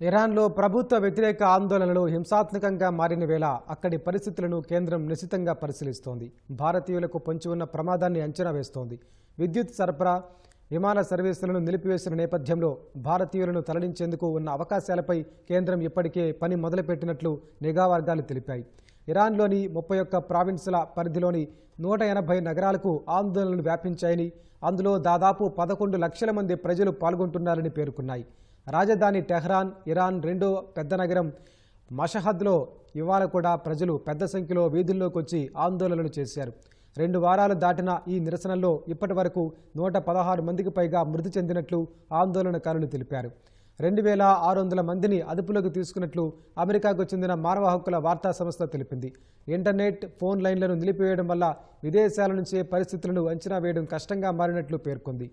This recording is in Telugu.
ఇరాన్లో ప్రభుత్వ వ్యతిరేక ఆందోళనలు హింసాత్మకంగా మారిన వేళ అక్కడి పరిస్థితులను కేంద్రం నిశితంగా పరిశీలిస్తోంది. భారతీయులకు పొంచి ఉన్న ప్రమాదాన్ని అంచనా వేస్తోంది. విద్యుత్ సరఫరా, విమాన సర్వీసులను నిలిపివేసిన నేపథ్యంలో భారతీయులను తరలించేందుకు ఉన్న అవకాశాలపై కేంద్రం ఇప్పటికే పని మొదలుపెట్టినట్లు నిఘా వర్గాలు తెలిపాయి. ఇరాన్లోని 31 ప్రావిన్సుల పరిధిలోని 180 నగరాలకు ఆందోళనలు వ్యాపించాయని, అందులో దాదాపు 11 లక్షల మంది ప్రజలు పాల్గొంటున్నారని పేర్కొన్నాయి. రాజధాని టెహ్రాన్, ఇరాన్ రెండో పెద్ద నగరం మషహద్లో ఇవాళ కూడా ప్రజలు పెద్ద సంఖ్యలో వీధుల్లోకి వచ్చి ఆందోళనలు చేశారు. 2 వారాలు దాటిన ఈ నిరసనల్లో ఇప్పటి వరకు 116 మందికి పైగా మృతి చెందినట్లు ఆందోళనకారులు తెలిపారు. 2600 మందిని అదుపులోకి తీసుకున్నట్లు అమెరికాకు చెందిన మానవ హక్కుల వార్తా సంస్థ తెలిపింది. ఇంటర్నెట్, ఫోన్ లైన్లను నిలిపివేయడం వల్ల విదేశాల నుంచే పరిస్థితులను అంచనా వేయడం కష్టంగా మారినట్లు పేర్కొంది.